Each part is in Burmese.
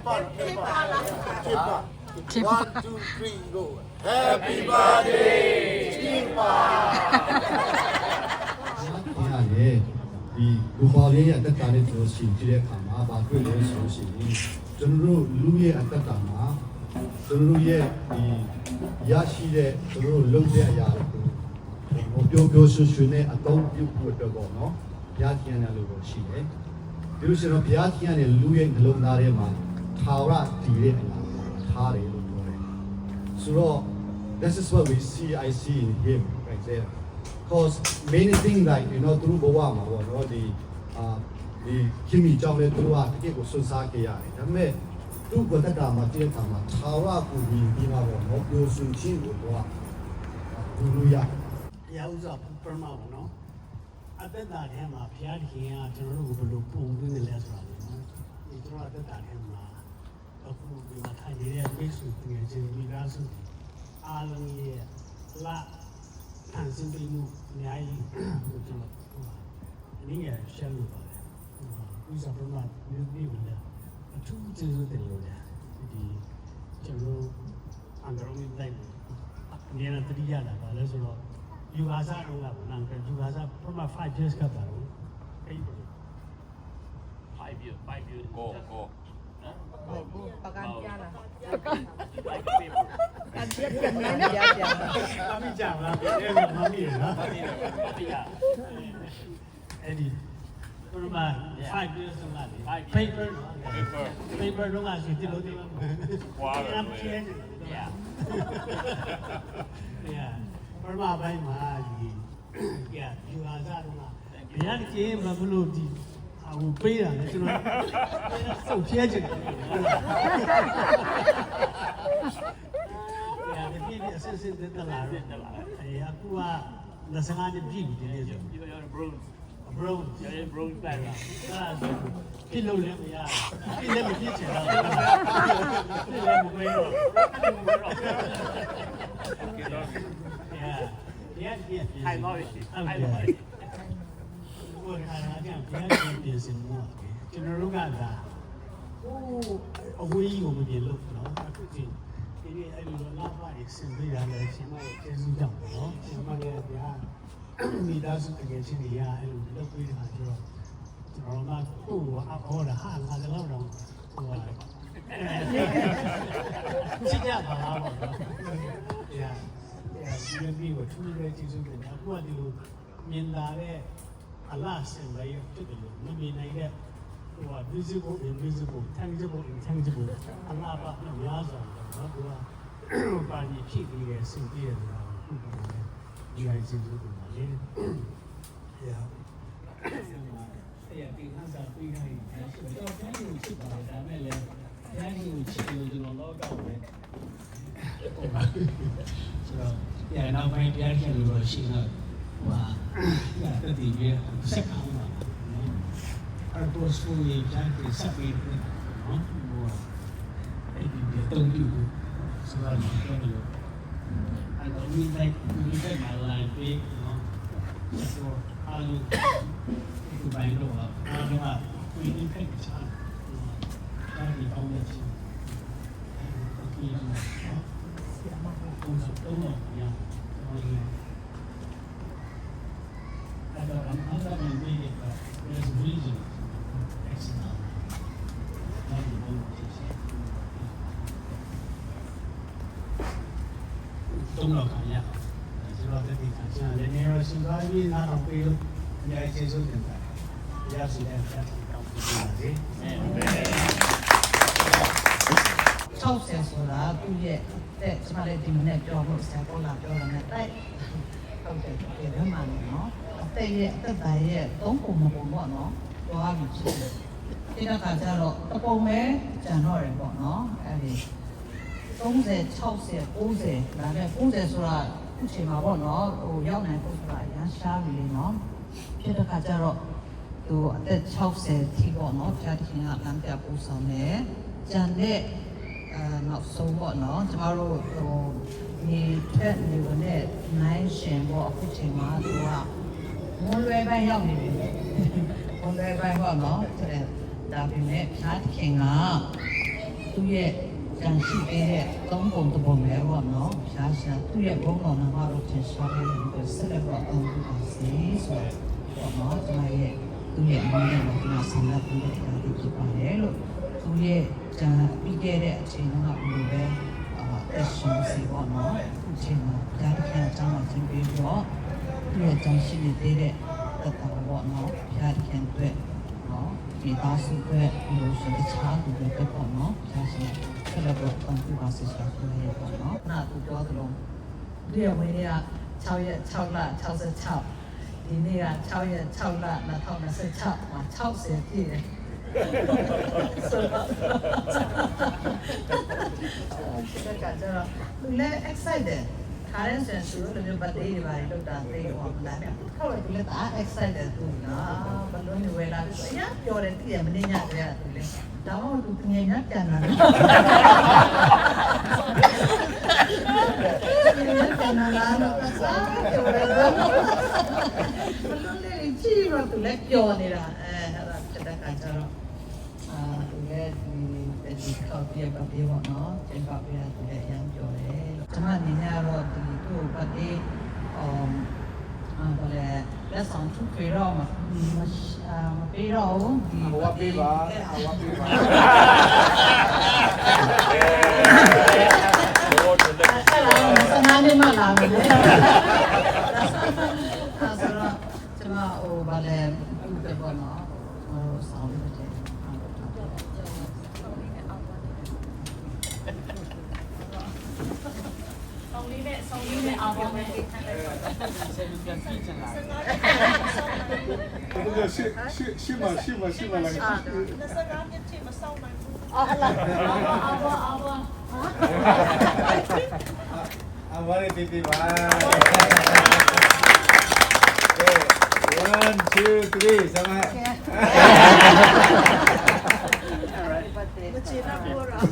One, two, three, go. Happy birthday, Chipa. ဒီဘူပါလေးရဲ့အသက်တာနဲ့ကျွန်တော်ရှင်ကြည့်တဲ့အခါမှာဘာတွေ့လဲဆိုလို့ရှိရင်ကျွန်တော်တို့လူရဲ့အသက်တာမှာကျွန်တော်တို့ရဲ့ဒီရရှိတဲ့ကျွန်တော်တို့လုပ်တဲ့အရာတွေကိုပျော်ရွှင်ရွှင်နဲ့အသုံးပြုဖို့အတွက်ပေါ့နော်ဘုရားသခင်ရဲ့လို့ရှိတယ်ဒီလိုဆိုတော့ဘုရားသခင်ရဲ့လူရဲ့နှလုံးသားထဲမှာထာဝရတည်တဲ့အရာထားတယ်လို့ပြောတယ်ဆိုတော့ this is what I see in him right there because many things like through ဘဝမှာပေါ့နော်ဒီခင်မီကြောင့်လည်းသူကတကယ့်ကိုဆွတ်စားခဲ့ရတယ်ဒါပေမဲ့သူ့ဘဝတတာမှာတည့်တဲ့အခါမှာထာဝရကိုမြင်ပြီးမှပေါ့နော်ပြောဆိုခြင်းကိုတော့ဘူးလို့ရတရားဥစ္စာပရမပေါ့နော်အသက်တာထဲမှာဘုရားသခင်ကကျွန်တော်တို့ကိုဘယ်လိုပုံသွင်းနေလဲဆိုတာလေနော်ဒီကျွန်တော်အသက်တာထဲမှာအခုဒီမှာထိုင်နေတဲ့မိတ်ဆွေငယ်ချင်းမိသားစုအားလုံးရဲ့လာဖန်ဆင်းပေးမှုအများကြီးကိုကျွန်တော်အနည်းငယ်ရှင်းလို့ပါတယ်ဥစ္စာပရမမျိုးမျိုးလည်းအထူးကျေးဇူးတင်လို့ရတယ်ဒီကျွန်တော်အန်ဒရိုမီတိုင်းအနည်းနဲ့တတိယလာပါလဲဆိုတော့ယူဂါဇာတော့ကနံကယူဂါဇာပရမ5 years ကပါတော့အဲ့ဒီ5 years go ประกันยาละ กันเทียบกันไหมนะยา အမိကြောင်လားအဲ့ဒါမမီးနော်အဲ့ဒီပရမ5 years ကလာတယ် paper တော့ကစီတိလို့တယ်ဝါရမ်းကျင်း yeah ပရမဘိုင်းမှာဒီယူဂါဇာတော့ဘယ်ရကျင်းမလို့ဒီဟိုပေးတာလေကျွန်တော်စုပ်ဖြဲချင်တယ်ဒီအစစ်စစ်တက်လာတယ်အဲအခုက25နှစ်ပြည့်ပြီဒီနေ့ဆိုပြီးတော့ bronze ရဲ့ bronze ပဲလားအဲ့ဒါပြည့်လို့လည်းမရဘူးပြည့်လည်းမပြည့်ချင်တော့ပြည့်လည်းမပေးတော့ထိုင်တော့ရှိထိုင်တော့ဘုရားကပြန်ပြင်ဆင်မှုကျွန်တော်တို့ကဒါဟိုအဝေးကြီးကိုမပြင်လို့နော်အခုချင်းဒီနေ့အဲ့လိုလာပါရစင်ပေးရတယ်ရှင်မရဲ့ကျေးဇူးကြောင့်နော်ရှင်မရဲ့ဗျာမိသားစုတကယ်ချင်းတွေရအဲ့လိုလုပ်ပေးတာဆိုတော့ကျွန်တော်ကဟိုဟောတာဟာငါလည်းတော့ဟိုချစ်ကြပါလားပေါ့နော်ဒီနေ့ကိုထူးတဲ့ကျေးဇူးတင်တယ်အခုကဒီလိုမြင်လာတဲ့အလားစင်လေးဖြစ်တယ်လို့မမြင်နိုင်တဲ့ဟို visible invisible tangible intangible အလားပါများစွာနော်သူကပါတီဖြစ်ပြီးတဲ့စင်ပြည့်နေတာဟုတ်ပါတယ်ဒီအရေးကျေးဇူးတင်ပါလေအဲ့ဒီဟန်စာပြီးခိုင်းတယ်ဆိုတော့တိုင်းကိုချစ်ပါတယ်ဒါမဲ့လည်းတိုင်းကိုချစ်လို့ကျွန်တော်တော့ကောက်ပဲဆိုတော့နောက်ပိုင်းတရားကျင့်လို့ရှိတော့ဟာတတိယဆက်ကောင်းပါနော်အဲ့တော့ဆိုရင်ကြားကြဆက်ပြီးနော်ဟိုအဲ့ဒီတုံးပြဆိုတော့ပြောလို့အဲ့တော့we like my life big နော်ဆိုတော့အားလုံးဒီဘိုင်းတော့အားလုံးကကိုယ်ဒီဖက်ချာဒါဒီပေါင်းနေချင်ဒီနော်တော့ရother than reading, but there's reason. Excellent. Not the one don't know, yeah. It's a lot of things. And the nearest surviving, not a feel, yeah, it's a good thing. Yes, that's the company. 60ဆိုတာသူ့ရဲ့တဲ့ကျွန်မလည်းဒီမနေ့ပြောဖို့ဆရာပေါ်လာပြောတာနဲ့တိုက်ဟုတ်တယ်ဒီဘက်မှာနော်အသက်သားရဲ့3ပုံမပုံပေါ့နော်တွားပြီးဖြစ်တယ်ဒီတော့ကကြတော့တပုံပဲကျန်တော့တယ်ပေါ့နော်အဲ့ဒီ30 60 90ဒါနဲ့90ဆိုတာအခုချိန်မှာပေါ့နော်ဟိုရောက်နိုင်ဖို့ဆိုတာရမ်းရှားပြီလေနော်ဖြစ်တဲ့ခါကျတော့သူအသက်60ထိပေါ့နော်ဖျားတစ်ခင်ကလမ်းပြပို့ဆောင်တယ်ကျန်တဲ့နောက်ဆုံးပေါ့နော်ကျမတို့ဟိုဒီထက်နေဝင်တဲ့နိုင်ရှင်ပေါ့အခုချိန်မှာသူကမွန်လွယ်ပိုင်းရောက်နေပြီမွန်လွယ်ပိုင်းပေါ့နော်ဒါပေမဲ့ဖျားတစ်ခင်က သူ့ရဲ့ကြံရှိသေးတဲ့သုံးပုံတစ်ပုံပဲပေါ့နော်ဖျားရှာသူ့ရဲ့ဘုံတော်နာမတော်တင်ရှားတဲ့ဒီဆက်လက်တော့အောင်ပါစေဆိုတော့နော်ကျွန်မရဲ့သူ့ရဲ့အမေနဲ့ကျွန်တော်ဆန္ဒပြုတဲ့အရာတွေဖြစ်ပါတယ်လို့သူ့ရဲ့ကြံပြီးခဲ့တဲ့အချိန်ကဘယ်လိုပဲအရှင်စီပေါ့နော်အချိန်မှာဒါတကယ်အကြောင်းအချင်းပြီးတော့သူ့ရဲ့ကြံရှိနေသေးတဲ့တတ်တာပေါ့နော်ဖျားတကယ်အတွက်နော်ဒီသားစုအတွက်ဒီလိုဆိုတခြားသူတွေတက်ပေါ့နော်ဖျားရှင်ဆက်လက်တော့အောင်ပါစေဆိုတော့ရပေါ့နော်နာသူပြောသလိုဒီဝေးရ6ရက်6လ66ဒီနေ့က6ရက်6လ2026မှာ60ပြည့်တယ်ဆိုတော့ဒီကကြတော့သူလည်း excited ခါရဲဆန်ဆိုလို့လည်းပတ်သေးတွေပါလို့တာသိတော့မလားခေါက်လည်းတာ excited သူလားဘလုံးဝဲလာဆိုရပြောတယ်တည်ရမင်းညတည်းကသူလည်းတောင်းသူငယ်ညပြန်လာတယ်ပြန်လာတော့စားပြောတယ်ဘလုံးလေးကြည့်တော့သူလည်းပြောနေတာအဲ့ဒါဖြစ်တဲ့ခါကျတော့သူလည်းဒီခေါက်ပြပါပြပါနော်ကျန်ပါပြသူလည်းအရင်ပြောတယ်ကျွန်မအနေနဲ့တော့ဒီသူ့ပတ်သေးဘာလဲလက်ဆောင်ထုတ်ပြတော့မပေးတော့ဒီဟိုကပေးပါဟိုကပေးပါစနာနေမလာဘူးလေဆိုတော့ကျွန်မဟိုဘာလဲပြပေါ်နော်ဟိုဆောင်းပြတယ်ဆောင်လေးနဲ့အောင်ပါမယ်ဆက်ပြီးပြန်ပြင်ချင်လာရှင်းပါလားအော်ဟလာအောင်ပါအဝရတီတီပါ1 2 3 sama မချင်တော့ဘူးတော့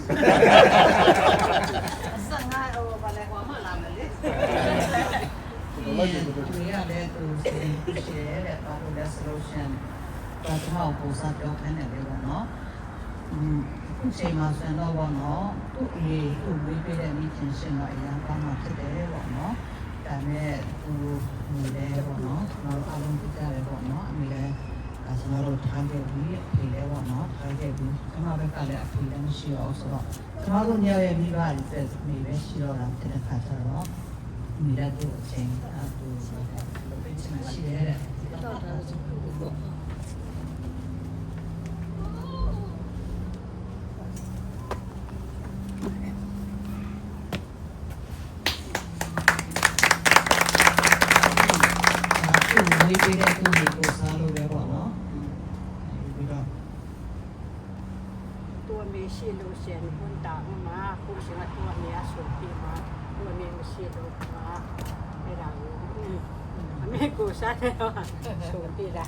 ဆန်ငါဟိုဘာလဲဟိုမှလာမယ်လေဒီရတယ်သူရှယ်တဲ့ပါလို့လက် solution တော့ကျွန်တော်ပုံစံပြောခိုင်းတယ်လေပေါ့နော်အခုချိန်မှာဆိုတော့ပေါ့နော်သူ့အေးသူ့ဝေးပေးတဲ့မိခင်ရှင်တော့အရင်ကမှဖြစ်တယ်ပေါ့နော်ဒါနဲ့သူနေတယ်ပေါ့နော်ကျွန်တော်အားလုံးသိကြတယ်ပေါ့နော်အမေလည်းကျွန်တော်တို့ထားခဲ့ပြီးအဖေလည်းပေါ့နော်ထားခဲ့ပြီးကျွန်တော်ဘက်ကလည်းအဖေလည်းမရှိအောင်ဆိုတော့ကျွန်တော်တို့ညရဲ့မိဘတွေတက်နေပဲရှိတော့တာတဲ့ခါကျတော့မိသားစုအချိန်အတူလုပ်ပေးချင်ရှိတယ်တဲ့တော့ဒါဆိုတော့ဒီပေးတဲ့သူတွေကိုစားလို့ပဲပေါ့နော်ပြီးတော့ ตัวมีชีโลเซียนคนต่างมาผู้ชีวิตตัวเนี้ยสุดที่มาตัวมีชีโลมาไม่ได้ไม่กูซะแล้วสุดที่ละ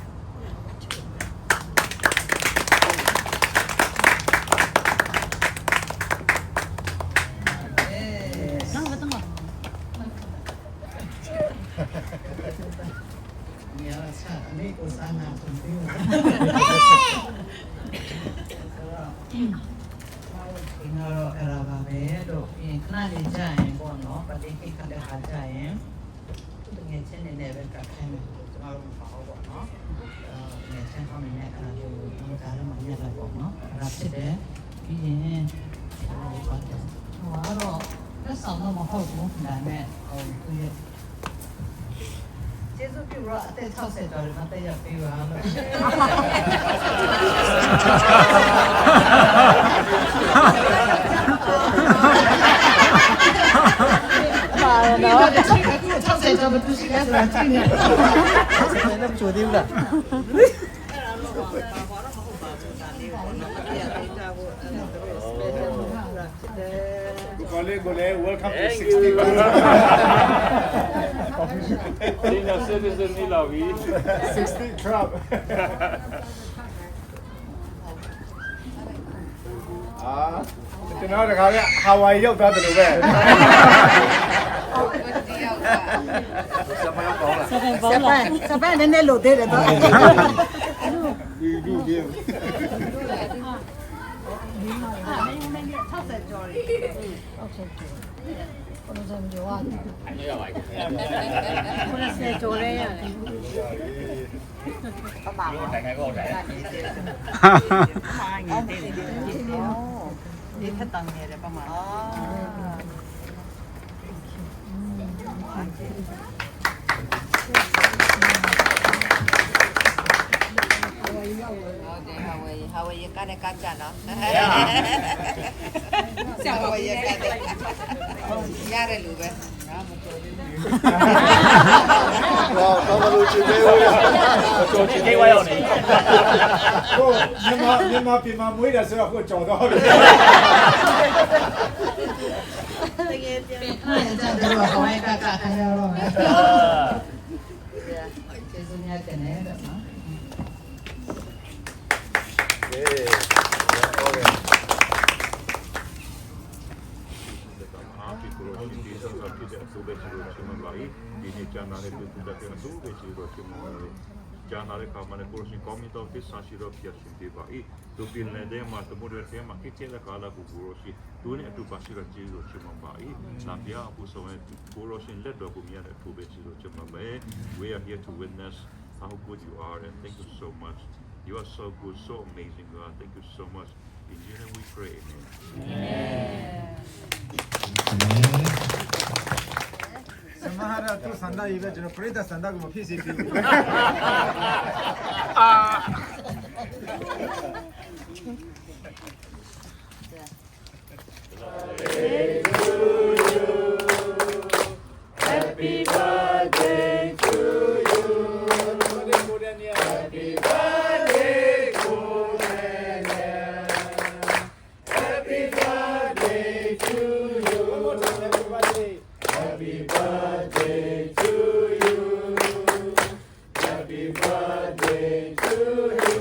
นั่งไม่ต้องหรอกเนี่ยชาอันนี้กูสานาคนที่ว่าဒီတော့အဲ့ဒါပါပဲလို့ပြင်ခဏလေးကြာရင်ပေါ့နော်ပတိကိခတဲ့ခါကြာရင်သူငယ်ချင်းနေနဲ့ပဲကတ်ခိုင်းတယ်ကျွန်တော်တို့ပါတော့ပေါ့နော်ငယ်ချင်းကောင်းနေတဲ့အဲ့ဒါကိုဒီကားတော့မမြတ်တော့ပေါ့နော်အဲ့ဒါဖြစ်တယ်ပြီးရင်ဟိုပါတယ်ဟိုကတော့လက်ဆောင်တော့မဟုတ်ဘူးဒါနဲ့ဟိုသူရဲ့ကျေးဇူးပြုတော့အသက်60ကျော်တယ်မတက်ရပေးပါလို့ပါတော့60ကျော်မတူရှိရဆိုတာကြည့်နေတယ်လည်းမချိုသေးဘူးလားအဲ့ဒါတော့ဘာတော့မဟုတ်ပါဘူးဒါလေးကတော့မတရားသေးတာကိုအဲ့ဒါတော့ special ဆိုတာဖြစ်တယ် ကိုလေ welcome to 60 Senior citizen นี่เราวี 60 club ကျွန်တော်တခါကဟာဝိုင်ရောက်သွားတယ်လို့ပဲစပန်နည်းနည်းလို့သေးတယ်တော့ဒီ မင်း60ကျော်တယ်60ကျော်ဘယ်လိုဆိုပြောရလဲ คนละเซโจเลยอ่ะ ประมาณว่าနိုင်ငံကောတယ်မာငယ်တယ်ဒီထက်တောင်ငယ်တယ်ประมาณဟာဝေးကတဲ့ကကြနော်ဆရာဝေးကတဲ့ရတယ်လူပဲတော့မလို့ချင်သေးဘူးရ တော်ချင်သေးဝါရောက်နေ ကိုမြန်မာပြည်မှာမွေးတယ်ဆိုတော့ကိုကြော်တော့ပြီ တကယ်ပြန်အဲ့ဒါကြတော့ဟိုကကခရရောမယ်ကျေးဇူးများတင်တယ်နော် အားပြီးကိုလိုဒီဆောင်ကဖြစ်တဲ့အဆိုပဲရှိလို့ရှင်မပါဘူးဒီနေ့ကျန်လာတဲ့ပြုတ်တက်တဲ့အဆိုပဲရှိလို့ရှင်မပါဘူးကျန်လာတဲ့ခါမှာလည်းကိုလိုရှင်ကော်မတီတော့ဖြစ်ဆာရှိတော့ပြရှင်ပြပါ၏ဒုပိလနဲ့တဲ့မှာတမိုးတဲ့မှာကိကျတဲ့ကာလာကိုကိုလိုရှင်ဒုနဲ့အတူပါရှိတော့ကျေးဇူးရှင်မပါ၏နာပြအပူဆောင်ကိုလိုရှင်လက်တော်ကိုမြင်တဲ့အထူးပဲရှိလို့ရှင်မပါ We are here to witness how good you are and thank you so much you are so good so amazing God thank you so much in your name we pray amen Samahara tu sanda ibe jono preda sanda ko mafi si pi. Happy birthday to you Happy birthday Kodania Happy birthday to you Happy birthday to you Happy birthday to you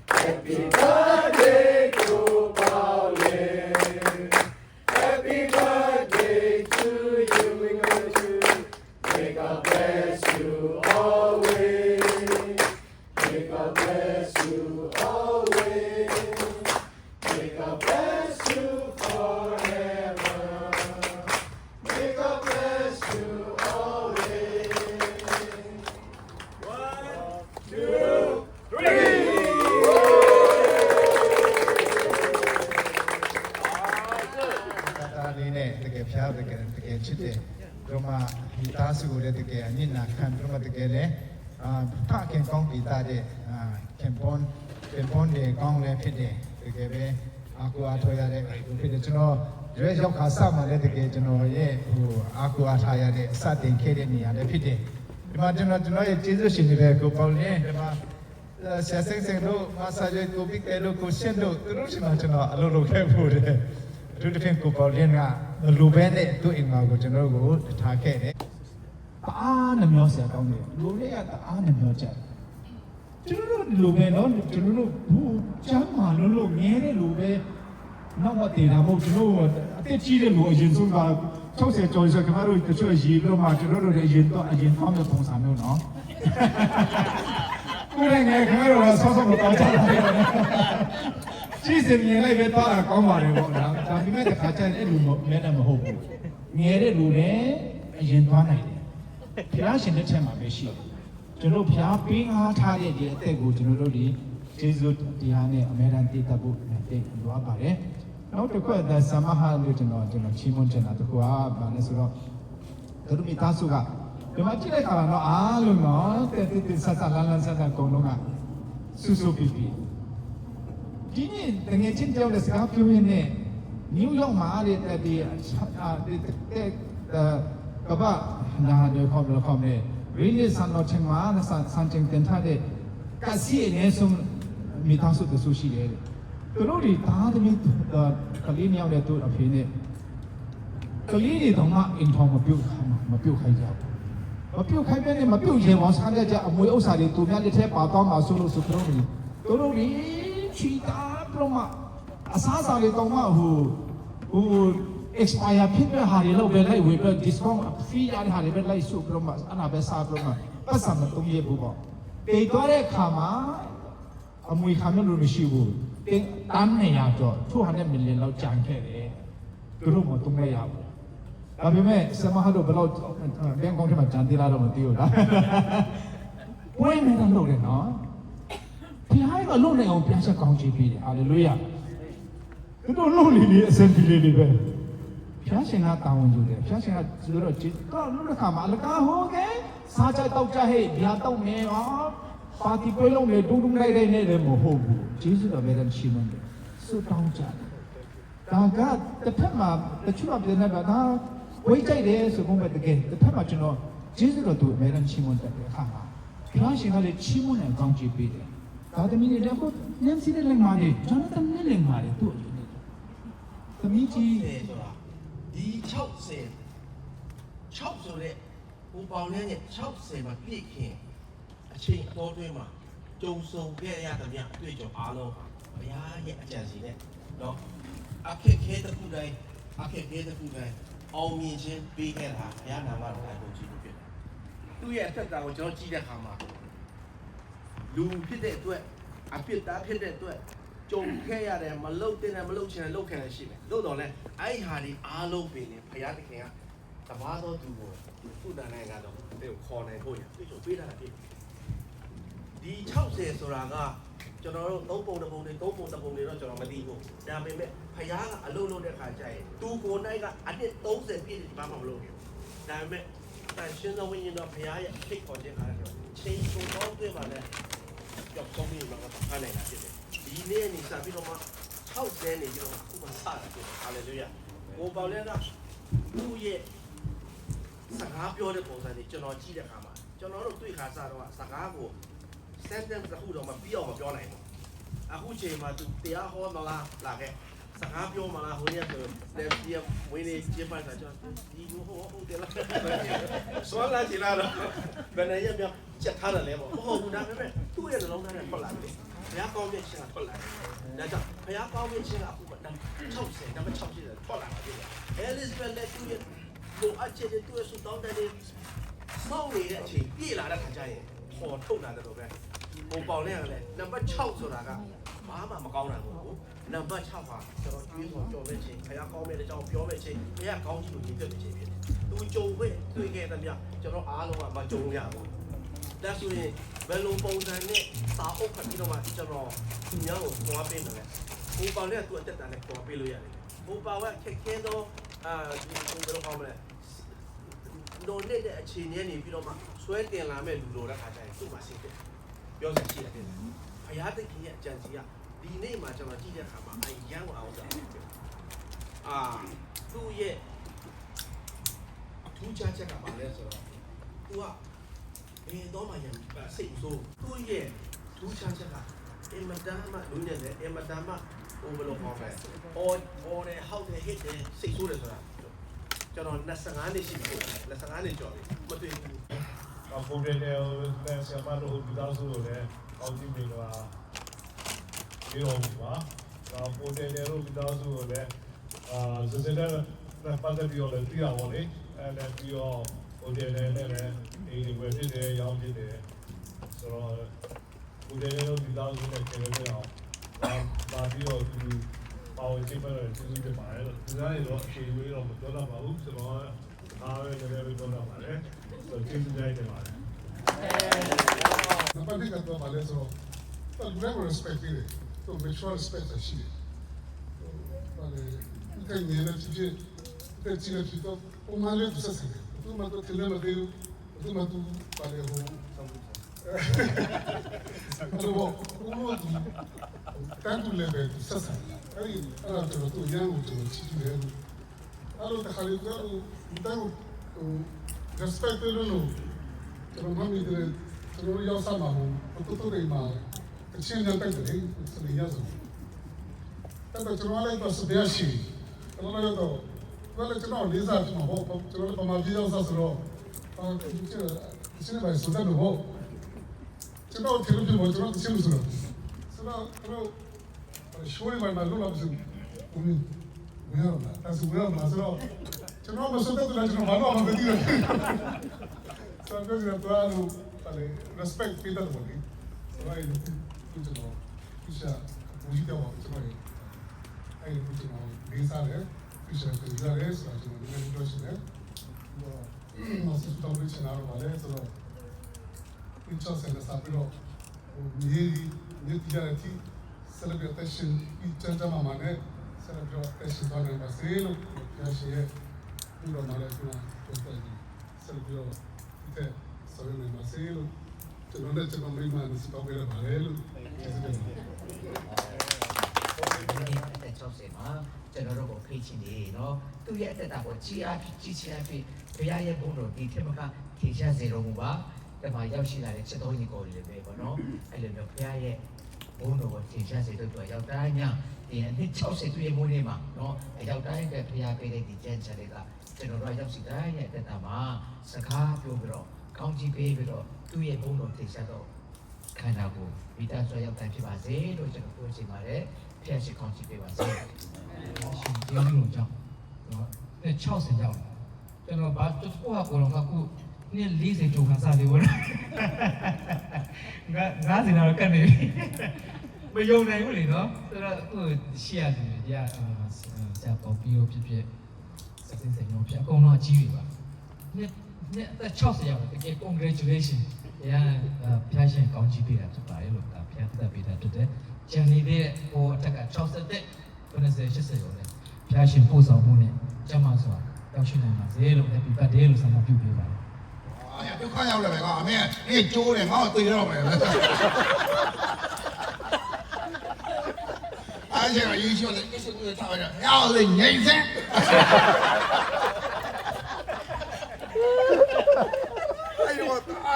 Happy birthday to Pauline Happy birthday to you May God bless you always May God bless you always May God bless you forever May God bless you always. 1, 2, 3. ဒါလေးနဲ့တကယ်ဖျားတကယ်ချစ်တယ်တို့မှဒီသားစုကိုလည်းတကယ်အညစ်နာခံတို့မှတကယ်လည်းဖခင်ကောင်းပြီးသားတဲ့ခင်ပွန်တွေကောင်းလည်းဖြစ်တယ်တကယ်ပဲအာကူအားထုတ်ရတဲ့ဖြစ်တယ်ကျွန်တော်ရွေးရောက်ခါစမှလည်းတကယ်ကျွန်တော်ရဲ့အာကူအားထားရတဲ့အစတင်ခဲ့တဲ့နေရာလည်းဖြစ်တယ်ဒီမှာကျွန်တော်ရဲ့ကျေးဇူးရှင်တွေကိုပေါ့လေဒီမှာဆရာစိတ်တို့မဆာဂျကိုပိကဲတို့ကိုရှင်းတို့သူတို့ရှင်မှာကျွန်တော်အလုပ်လုပ်ခဲ့ဖို့တယ်သူတစ်ဖက်ကိုပေါ့လေကလူပဲနဲ့သူ့အိမ်မှာကိုကျွန်တော်ကိုထားခဲ့တယ်အားနှမျောဆရာကောင်းတယ်လူတွေကအားနှမျောကြတယ်ကျွန်တော်တို့လူပဲနော်ကျွန်တော်တို့ဘူးချမ်းမာလို့ငဲတဲ့လူပဲနောက်မတည်တာမဟုတ်ကျွန်တော်အသက်ကြီးတဲ့လူအရင်ဆုံးက60ကျော်ဆိုခင်ဗျားတို့တချို့ရေပြီးတော့မှကျွန်တော်တို့လည်းအရင်တော့တဲ့ပုံစံမျိုးနော်ကိုယ်လည်းငယ်ခင်ဗျားတို့ကဆောမတော်ကြတယ်ကြည့်စင်မြင်လိုက်ပဲတော့ကောင်းပါတယ်ပေါ့နော်ဒါပေမဲ့တစ်ခါကျရင်အဲ့လိုလည်းမဟုတ်ဘူးငယ်တဲ့လူလည်းအရင်သွားနိုင်တယ်ဖျားရှင်တဲ့ချက်မှာပဲရှိတယ်ကျွန်တော်ဖျားပေးငါထားတဲ့ဒီအသက်ကိုကျွန်တော်တို့ဒီကျေးဇူးတရားနဲ့အမြဲတမ်းတည်တတ်ဖို့တင်လိုအပ်ပါတယ်နောက်တစ်ခုကဆမဟာလို့ကျွန်တော်ချီးမွမ်းချင်တာတခုကဘာလဲဆိုတော့တို့မိသားစုကဒီမှာကြည့်တဲ့အခါတော့အားလုံးတော့တက်ဆက်ဆက်လန်းဆက်ဆက်ကုန်လုံးကဆူပီပီဒီနေ့တကယ်ချင်းကြောက်တဲ့စကားပြောရင်းနဲ့နယူးယောက်မှာတဲ့ဒီကဘာနားတော့ခေါ်မယ်ရင်းနေဆန်တော့ချင်မှာဆန်ချင်တင်ထားတဲ့ကစီနဲ့ဆုံးမိသားစုတဆူရှိတယ်သူတို့ဒီသားသမီးကလေးမြောက်တဲ့သူ့အဖေနဲ့ကလေးတွေတော့မှအင်ထောင်မပြုတ်ခိုင်းကြဘူးမပြုတ်ခိုင်းပဲနဲ့မပြုတ်ရင်ဘောစားတဲ့ကြအမွေဥစ္စာတွေသူများလက်ထဲပါတော့မှဆိုလို့ဆိုသူတို့ဒီချီတာပြမအစားစားတွေတော့မှဟို expire ဖြစ်တဲ့ဟာတွေလောက်ပဲလိုက်ဝယ်ပြီး discount free ရတဲ့ဟာတွေပဲလိုက်စုပြမအနာပဲစားပြမပတ်စံမတုံးရဘူးပေါ့ပေသွားတဲ့ခါမှာအမွေခံလို့မရှိဘူး တန်းနေရတော့200 million လောက်ကြံခဲ့တယ်သူတို့မသုံးလိုက်ရဘူးဒါပေမဲ့ဆမဟာတို့ဘယ်လောက်ဘန်ကောက်ထဲမှာကြံသေးလားတော့မသိဘူးလားပွဲနေတော့လုပ်တယ်နော်ဒီဟာကလုံးနေအောင်ပြန်ဆက်ကောင်းချီးပေးတယ်ဟာလေလုယာသူတို့လုံးလေးအစင်ပြေလေးပဲဖျားရှင်ကတာဝန်ယူတယ်ဖျားရှင်ကသူတို့တော့လုံးတစ်ခါမှအလကားဟိုကဲစားကြတောက်ကြဟဲ့ဗျာတောက်နေရောပါတီပွဲလုံးလေဒုံဒုံလိုက်လိုက်နေတယ်မဟုတ်ဘူးဂျေဇုတော်ပဲတမ်းရှိမှန်းတယ်စွတ်တောင်းကြတယ်ဒါကတစ်ဖက်မှာတချို့ကပြန်နေတာဒါဝိတ်ကြိုက်တယ်ဆိုကုန်ပဲတကယ်တစ်ဖက်မှာကျွန်တော်ဂျေဇုတော်သူအများကြီးရှိမှန်းတယ်ခါမှာဖျားရှင်ကလည်းရှိမှန်းနဲ့ကောင်းချီးပေးတယ်ဒါသမီးတွေတော့နင်းစီတဲ့လက်မှာနေကျွန်တော်တမင်းလက်မှာနေသူ့အယူနေသမီးကြီး ဆိုတာဒီ60ဆိုတဲ့ဟိုပေါင်နဲ့60မှာပြည့်ခင်အချိန်အတော်တွင်းမှာကြုံဆုံခဲ့ရသမျှအတွေ့အကြုံအားလုံးဘုရားရဲ့အကြံစီနဲ့နော်အခက်ခဲတစ်ခုတိုင်းအောင်မြင်ခြင်းပေးခဲ့တာဘုရားနာမတော်ကိုကြည့်လို့ဖြစ်တယ်သူ့ရဲ့အသက်တာကိုကျွန်တော်ကြည့်တဲ့အခါမှာလူဖြစ်တဲ့အတွက်အဖြစ်သားဖြစ်တဲ့အတွက်ကြုံခဲ့ရတယ်မလုတ်တင်တယ်မလုတ်ချင်တယ်လုတ်ခဲ့တယ်ရှိတယ်လို့တော့လဲအဲ့ဟာဒီအားလုံးပင်နေဘုရားသခင်ကတပါးသောသူကိုသူ့တန်နိုင်ကတော့ဒီခေါ်နိုင်ဖို့ရသူ့ကိုပေးတာဖြစ်ဒီ60ဆိုတာကကျွန်တော်တို့3ပုံတစ်ပုံတွေ3ပုံတစ်ပုံတွေတော့ကျွန်တော်မသိဘူးဒါပေမဲ့ဘုရားကအလုံးလုံးတဲ့ခါကျရင်သူကိုယ်နိုင်ကအနှစ်30ပြည့်ဒီမှာမလုပ်ဘူးဒါပေမဲ့တန်ရှင်းသောဝိညာဉ်တော်ဘုရားရဲ့ဖိတ်ခေါ်ခြင်းအားဖြင့်ချိန်ကုန်တော့တွေ့ပါလေကြောက်ဆုံးပြီးမှတော့ဖမ်းနိုင်တာဖြစ်တယ်ဒီနေ့နေစပြီးတော့မှ60နေပြီးတော့အခုမှစတာဖြစ်တယ်ဟာလေလုယာဟိုပေါလဲကသူ့ရဲ့စကားပြောတဲ့ပုံစံတွေကျွန်တော်ကြည့်တဲ့အခါမှာကျွန်တော်တို့တွေ့ခါစားတော့စကားကို sentence တစ်ခုတော့မပြီးအောင်မပြောနိုင်ဘူးအခုချိန်မှာသူတရားဟောမလားလာခဲ့စကားပြောမလားဟိုနေ့ဆိုလက်ပြဝင်းနေကျင်းပတာကျွန်တော်ဒီကိုဟောဟုတ်တယ်လားဆွမ်းလာချင်လာတော့ဘယ်နဲ့ရပြချက်ထားတယ်လဲပေါ့မဟုတ်ဘူးဒါပေမဲ့သူ့ရဲ့နှလုံးသားနဲ့ထွက်လာတယ်ဘုရားကောင်းတဲ့ရှင်ကထွက်လာတယ်ဒါကြောင့်ဘုရားကောင်းတဲ့ရှင်ကအခု60နံပါတ်60ထွက်လာတယ်အဲလစ်ဘက်လက်သူ့ရဲ့ကိုအချက်တွေသူ့ရဲ့ဆူတောင်းတဲ့စောင့်နေတဲ့အချိန်ပြေးလာတဲ့ခါကျရင်ပေါ်ထုတ်လာတယ်လို့ပဲဟိုပေါင်လေးကလည်းနံပါတ်6ဆိုတာကဘာမှမကောင်းတာမဟုတ်ဘူးနံပါတ်6ပါကျွန်တော်တွေးဆိုကြော်မဲ့ချင်းဘုရားကောင်းမဲ့တဲ့အကြောင်းပြောမဲ့ချင်းဘုရားကောင်းချီလို့ညီပြတဲ့ချင်းဖြစ်တယ်သူကြုံခွင့်တွေ့ခဲ့တဲ့မြတ်ကျွန်တော်အားလုံးကမကြုံရဘူးဒါဆိုရင်ဘယ်လိုပုံစံနဲ့စာအုပ်ဖတ်ပြီးတော့မှကျွန်တော်သူများကိုသွားပေးတယ်ဟိုပေါင်လေးကသူ့အသက်တာနဲ့သွားပေးလို့ရတယ်ဟိုပေါင်ကခက်ခဲတော့ဒီဘယ်လိုကောင်းမလဲတော့နေတဲ့အခြေအနေနေပြီးတော့မှဆွဲတင်လာမဲ့လူလိုတဲ့ခါကျရင်သူ့မှာရှင်းတယ်ပြောစရာရှိတယ်ဘုရားသခင်ရဲ့အကြံစီကဒီနေ့မှာကျွန်တော်ကြည့်တဲ့အခါမှာအယံအောင်ဆိုသူ့ရဲ့အထူးခြားချက်ကဘာလဲဆိုတော့သူကဘယ်တော့မှစိတ်ဆိုးသူ့ရဲ့ထူးခြားချက်ကအင်မတန်မှလူနဲ့လည်းအင်မတန်မှဘယ်လိုခေါ်မလဲအော်တယ်ဟောက်တယ်ဟစ်တယ်စိတ်ဆိုးတယ်ဆိုတာကျွန်တော်25နှစ်ရှိပြီ25နှစ်ကျော်ပြီမတွေ့ဘူး ပုံတယ်နဲ့ဆရာမတို့ဒီသားစုကိုလည်းအောက်ကြည့်ပြီးတော့ဒီလိုပါပုံတယ်နဲ့ဒီသားစုကိုလည်းစစတဲ့ပတ်သက်ပြီးတော့လည်းပြရပါလေအဲ့ဒါပြီးတော့ပုံတယ်နဲ့လည်းဒီဝယ်ဖြစ်တယ်ရောင်းဖြစ်တယ်ဆိုတော့ပုံတယ်နဲ့ဒီသားစုနဲ့ကျေရအောင်ပါပြီးတော့ဒီပါဝင်ကြည့်ပါတော့ကျေးဇူးတင်ပါတယ်ဒီသားတွေတော့အချိန်ဝေးတော့မပြောတော့ပါဘူးဆိုတော့အားရလည်းပြောတော့ပါတယ်ဆိုကျေးဇူးတင်ပါတယ်那把那个多把来说，但如果 respect 的，都没说 respect 的事。你看年了这些，在这个批到，我妈来都是谁的？都嘛都听了嘛都，都嘛都把来后，是不？我都单独来呗，都是谁？哎，阿拉这个都养我这个起居来路，阿拉在海里头，单独respect 的路，这个妈咪的。ကျွန်တော်ရောက်စားမှာဟိုတူတူတွေမှာအချင်းချင်းတိုက်တယ်စနေရဆိုအဲ့တော့ကျွန်တော်လည်းတော့စပြရှိကျွန်တော်လည်းတော့ဘယ်လိုကျွန်တော်လေးစားကျွန်တော်ဟောကျွန်တော်ပမာပြေရောက်စားဆိုတော့ကျွန်တော်ပဲစတဲ့လို့ဟောကျွန်တော်ထင်လို့ကျွန်တော်သိချင်လို့ဆိုတော့ကျွန်တော်ရှိုးနေမှာလို့လာပြီဘုမင်းမရဘူးအဲ့ဆိုရမှာဆိုတော့ကျွန်တော်မစတဲ့တော့ကျွန်တော်ဘာမှမသိဘူးဆိုတော့ကျွန်တော်respect ပေးတယ်ပေါ့လေဆိုတော့ဒီကျွန်တော်ဒီရှာ ကြီးတော့ကျွန်တော်အဲ့ဒီကျွန်တော်လေးစားတယ်ပြီးဆိုတော့ဒီရဲဆိုတော့ကျွန်တော်လည်းပြောရှင်တယ်မဆူတောင်းလို့ချင်တာတော့ဗာလဲဆိုတော့ဒီချောဆန်တဲ့စာပြီးတော့မြေတီရတဲ့ celebration ဒီချမ်းသာမှာနဲ့ celebration တော့လည်းပါစေလို့ပြောရှင်ရဲ့ဒီလိုမှလည်းကျွန်တော်ပြောတယ် celebration ဒီဆော်ရနေမှာစေလို့ကျွန်တော်လည်းကျွန်တော်မိမနဲ့စတောင်းပေးရပါတယ်လို့ပြောတယ် တဲ့60မှာကျွန်တော်တို့ကိုဖိတ်ချင်နေเนาะသူ့ရဲ့အသက်တာကိုကြီးအားဖြင့်ကြီးချင်အားဖြင့်ဘုရားရဲ့ဘုန်းတော်ဒီထက်မကထင်ရှားစေတော်မူပါဒီမှာရောက်ရှိလာတဲ့ချက်တော်ကြီးကိုလည်းပဲပေါ့เนาะအဲ့လိုမျိုးဘုရားရဲ့ဘုန်းတော်ကိုထင်ရှားစေတဲ့အတွက်ရောက်တိုင်းညဒီနှစ်60သူ့ရဲ့ဘုန်းလေးမှာเนาะရောက်တိုင်းပဲဘုရားပေးတဲ့ဒီကျမ်းစာတွေကကျွန်တော်တို့ရောက်ရှိတိုင်းရဲ့အသက်တာမှာစကားပြောပြီးတော့ကောင်းကြီးပေးပြီးတော့သူ့ရဲ့ဘုန်းတော်ထင်ရှားတော့ခန္ဓာကိုမိသားစုရောက်တိုင်းဖြစ်ပါစေလို့ကျွန်တော်ပြောချင်ပါတယ်ဖျက်ရှိကောင်းချီးပေးပါစေ။ရှင်ပြောလို့ကြောင့်တော့60ရောက်လာကျွန်တော်ဘာတူကိုဟာကိုတော့အခုနေ့40ကျော်ခန်းစားလေးဝင်ငါးစင်တော့ကတ်နေပြီမယုံနိုင်ဘူးလေနော်ဆိုတော့အခုရှေ့ရတယ်ရဆရာပေါ်ပြီးတော့ဖြစ်ဖြစ်စက်စင်စင်ရောဖြစ်အကုန်လုံးအကြီးပြီပါနေ့60ရောက်တကယ် congratulation ရဖျက်ရှင်ကောင်းချီးပေးတာဖြစ်ပါတယ်လို့ဖျက်သက်ပေးတာဖြစ်တယ်ကျန်နေတဲ့ဟိုအထက်က60တက်90ရောလေဖျားရှင်ပို့ဆောင်မှုနဲ့ကျမဆိုတာရောက်ရှိနိုင်ပါစေလို့ Happy Birthday လို့ဆန္ဒပြုပေးပါတယ်။ 哎呀，别看要了呗，哥，没，你揪的，我对着没了。而且优秀的，你是不是他们要人人生？哎呦我啊，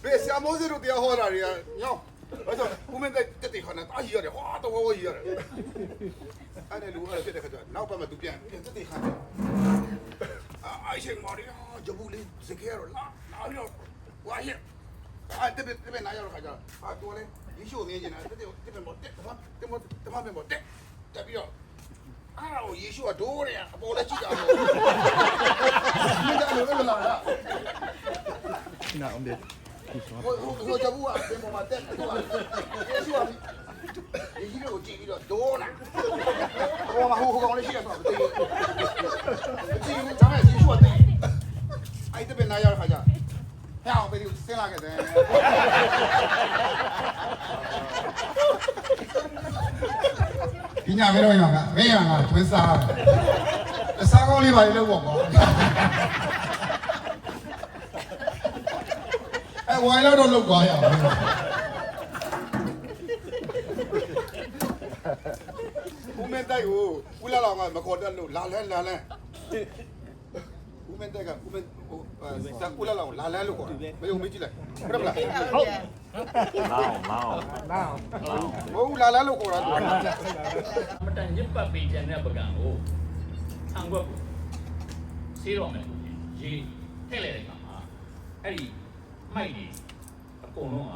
别瞎毛子都掉好了的，鸟。我说我们在这地方呢，打一样的，哗，都我一样的。俺那路二这个叫，老板们都变这地方的。啊，爱情嘛的呀，就不离是开了，哪了，我也，啊这边哪样了还叫，啊多嘞，优秀年轻人，这边没得，这方面没得，这边。啊，我优秀多了呀，包了几家了。你家有没有哪呀？那我们我这不啊，别莫嘛得，优秀啊，你这个经历了多了。我嘛好讲的些啥？对，技术咱们技术对。哎，这边哪样还叫？呀，我被你生哪个的？今年没人养啊，没养啊，纯杀了。3公里吧，也得我过。哎，我那都路过呀。我们在有，我来老嘛，没搞得路，拉来。我们这个，在我来老拉路过，没有没进来，不是不是。我拉路过了。မတန်ရစ်ပတ်ပေးခြင်းတဲ့ပကံကိုဆံခွက်ကိုဆေးတော့မယ်ရေထည့်လိုက်တဲ့အခါမှာအဲ့ဒီမိုက်ကြီးအကုန်လုံးက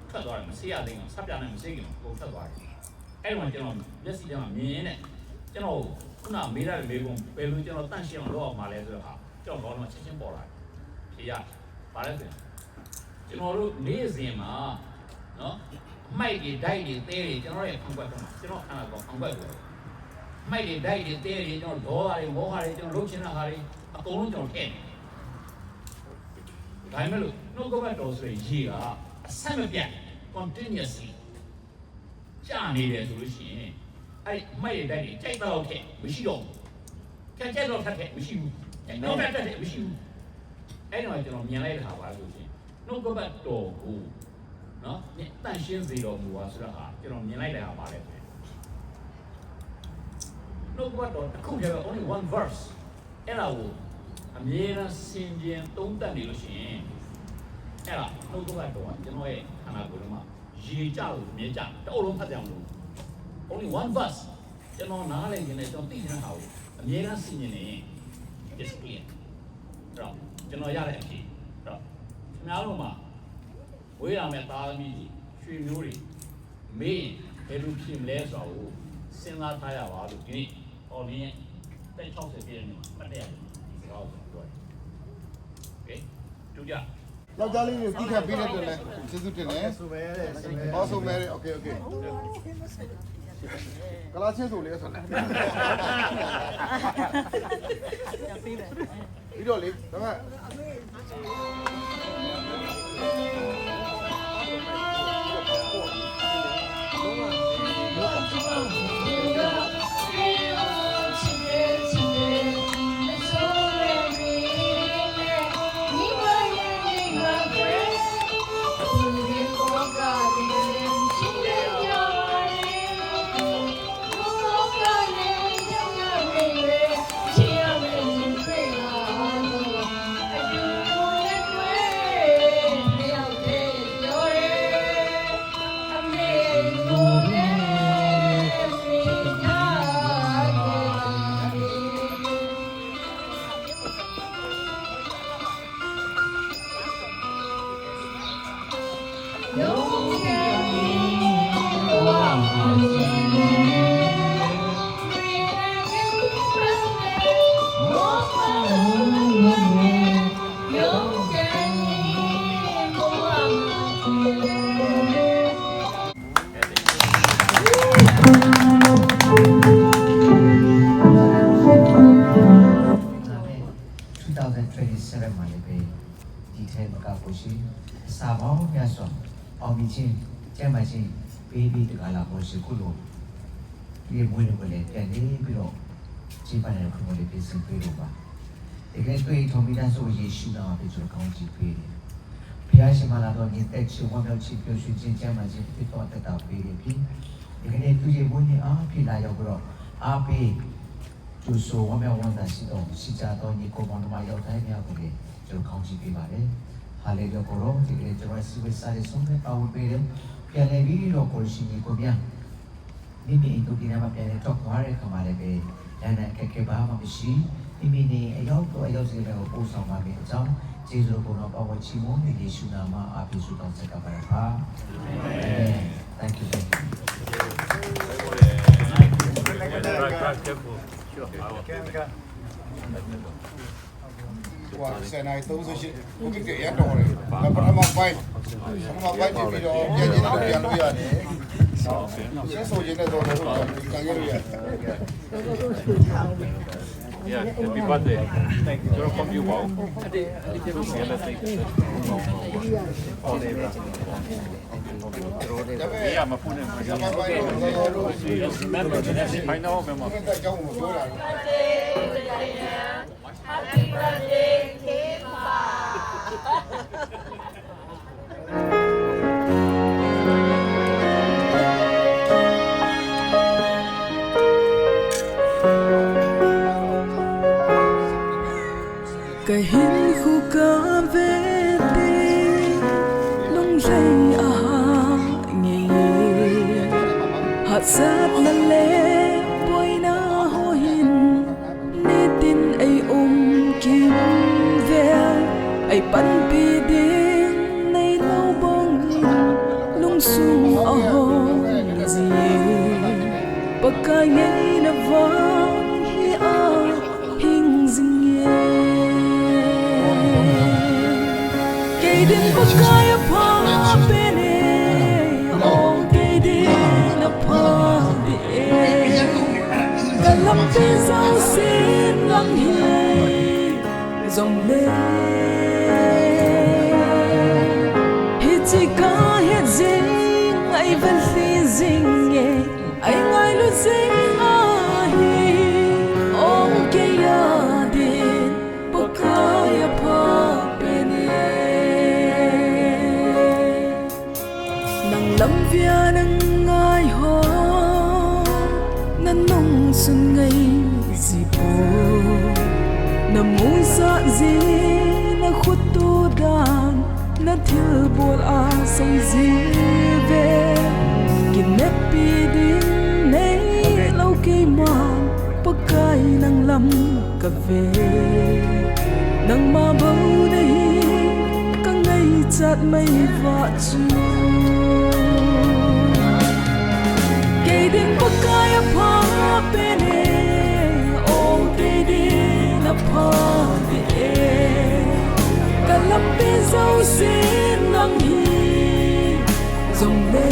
ထွက်သွားတယ်မဆေးရသေးဘူးဆပ်ပြနိုင်မဆေးခင်အကုန်ထွက်သွားတယ်အဲ့ဒီမှာကျွန်တော်မျက်စိထဲမှာမြင်ရင်းနဲ့ကျွန်တော်ခုနမေးရတဲ့မေးခွန်းဘယ်လိုကျွန်တော်တန့်ရှင်းအောင်လုပ်အောင်မလဲဆိုတော့ဟာကျွန်တော်ခေါင်းထဲမှာချက်ချင်းပေါ်လာတယ်ဖြေရပါလဲဆိုကျွန်တော်တို့နေ့စဉ်မှာနော်မိုက်တွေဓာတ်တွေသေးတွေကျွန်တော်ရဲ့ခံွက်တော့ကျွန်တော်ခန္ဓာကိုယ်ခံွက်ကိုမိုက်တွေဓာတ်တွေသေးတွေကျွန်တော်ဒေါသတွေမောဟတွေကျွန်တော်လှုပ်ရှင်တာဟာတွေအကုန်လုံးကျွန်တော်ထည့်နေဒါမှမဟုတ်နှုတ်ကပတ်တော်ဆိုရင်ရေကအဆက်မပြတ် continuously ကြာနေတယ်ဆိုလို့ရှိရင်အဲ့မိုက်တွေဓာတ်တွေကြိုက်တော့ထည့်မရှိတော့ဘူးကြိုက်တော့ထပ်ထည့်မရှိဘူးနောက်ထပ်ထည့်မရှိဘူးအဲ့တော့ကျွန်တော်မြင်လိုက်တာပါလို့ရှိရင်နှုတ်ကပတ်တော်ကိုနော်တန့်ရှင်းစေတော်မူပါဆိုတော့ဟာကျွန်တော်မြင်လိုက်တဲ့ဟာပါလေနှုတ်ကပတ်တော်တစ်ခုတည်းပဲ only one verse အဲ့ဒါကိုအမြဲတမ်းဆင်ခြင်သုံးသပ်နေလို့ရှိရင်အဲ့ဒါနှုတ်ကပတ်တော်ကကျွန်တော်ရဲ့ခန္ဓာကိုယ်ထဲမှာရေကြလို့မြင်ကြတအုပ်လုံးဖတ်ကြအောင်လို့ only one verse ကျွန်တော်နားလည်ခြင်းနဲ့ကျွန်တော်သိတဲ့ဟာကိုအမြဲတမ်းဆင်ခြင်နေရင် discipline တော့ကျွန်တော်ရတဲ့အဖြစ်တော့ခင်ဗျားတို့မှာဝေးရမယ့်သားသမီးကြီးရွှေမျိုးတွေမေးဘယ်လိုဖြစ်မလဲဆိုတော့စဉ်းစားထားရပါလို့ဒီနေ့ဟော်လင်းတဲ့60ပြည့်နေမှာပတ်တယ်ဒီစကားကိုပြောတယ်။ Okay တူကြ ယောက်ျားလေးကိုတိခတ်ပေးတဲ့အတွက်လည်းကျေးဇူးတင်တယ်။ဆိုမဲတဲ့။ဟောဆိုမဲတဲ့။ Okay. ကလာချင်းဆိုလေဆိုတယ်ပြီးတော့လေဒါက 2027မှာလည်းပဲဒီထဲမှာကကိုရှိစာပေါင်းများစွာအောင်မြင်ခြင်းကျမ်းမာခြင်းပေးပြီးတကလာပေါ်ရှိခုလိုဒီမွေးနေ့ကိုလည်းပြန်နေပြီးတော့ခြေပန်းတဲ့ခုလိုလေးပြင်ဆင်ပေးလို့ပါတကယ်တွေ့ထုံပြီးသားဆိုယေရှုနာမှာပြီးဆိုကောင်းချီးပေးတယ်ဘုရားရှင်မလာတော့ညီတက်ချေဝမ်းမြောက်ချီးပျော်ရွှင်ခြင်းကျမ်းမာခြင်းဖြစ်တော်တတ်တာပေးတယ်ပြီးဒီကနေ့သူရဲ့မွေးနေ့အားဖြစ်လာရောက်တော့အားပေးကျူဆိုဝမ်းမြောက်ဝမ်းသာရှိတော်ရှိကြတော်ညီကိုမောင်နှမရောက်တိုင်းများကိုလည်းကျွန်တော်ကောင်းချီးပေးပါတယ်ဟာလေလုယာကိုရောဒီကနေ့ကျွန်တော်စီဝဲစားတဲ့ဆုံးဖြတ်ပါဝင်ပေးတယ်ပြန်လည်ပြီးတော့ကိုရှိကြီးကိုပြန်မိမိတို့ဒီနေ့မှာပြန်လည်တော့သွားတဲ့ခါမှာလည်းပဲလမ်းနဲ့အခက်အခဲပါမှမရှိမိမိနေအရောက်တော့အရောက်စီတဲ့ကိုပို့ဆောင်ပါမယ်အကြောင်းကျေးဇူးကိုတော့ပါဝချီမွန်ဒီယေရှုနာမအားဖြင့်ဆုတောင်းဆက်ကပါရပါ Thank you. Wow, saya naik terus sih. Mungkin kayak ya dong. Dapat sama baik di video. Dia jadi yang lu ya nih. Saya soalnya tuh kangen ya. Yeah, happy birthday. Thank you. You're from you, wow. Yeah, my phone is. I know, Mama. Happy birthday, Kimba. Kahin ko ka vete nung say aha ngayon hatsat na le boy na hohin nitin ay kim vel ay panpidin nay laubangin nung sung aho ziyin pagkangay na vang hiya hing zingyen din pa kaya pa pene oh kay din na pa kalam pisao sin lang hi dòng lệ hít chỉ có hết dinh ai vẫn phi dinh nhẹ anh ai luôn dinh ai oh kay din pa kaya pa lâm vía nâng ai ho năn nông xuân ngày gì bố nằm mũi sợ gì na khuất tu đàn na thiếu bột à say gì về kìm nếp bi đến nay lâu cây mòn bắc cay nang lâm cà về nang ma bầu đây cả ngày chặt mây vạ chuông din pa kaya pa pene oh din na pa de kalam pisao sin lang hi dòng lệ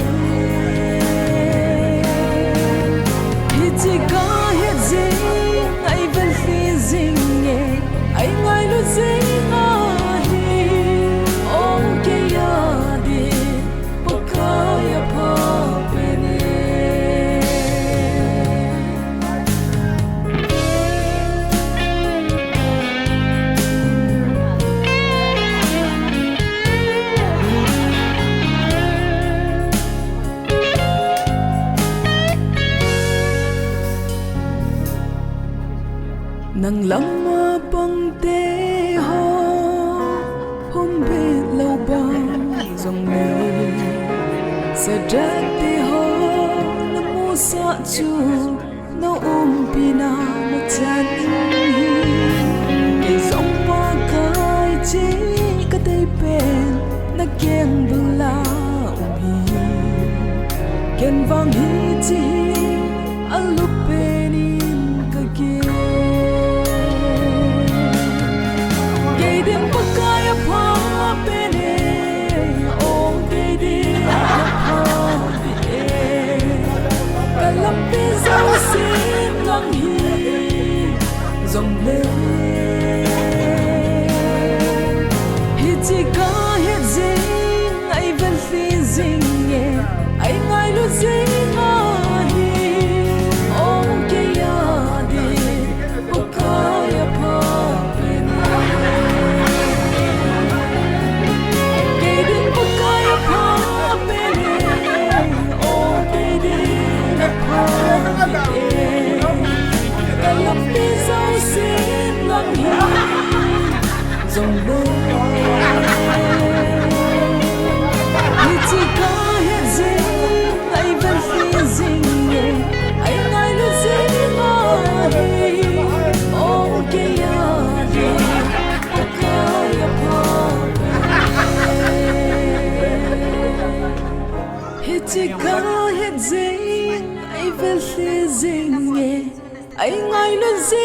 nang lama pang te ho hom be lo bang zong le sa dat te ho na mo sa chu no pina mo chan ke zong pa kai chi ka te pen na ken du la bi ken vang hi chi alu penin ka ke dòng lệ hết chỉ có hết gì ai vẫn phi dinh nhẹ ai ngại lúc gì mà hi ôm cái ya đi bất cứ ya pa bên cái đến bất cứ ya pa bên ôm cái đi ya pa lòng đi dấu xin lặng hi dòng lệ thì chỉ có hết gì ai vẫn phi dinh nhẹ ai ngại lúc gì mà hi ôm cái ya đi bất cứ ya pa hết chỉ có hết gì ai vẫn phi dinh nhẹ ai ngại lúc gì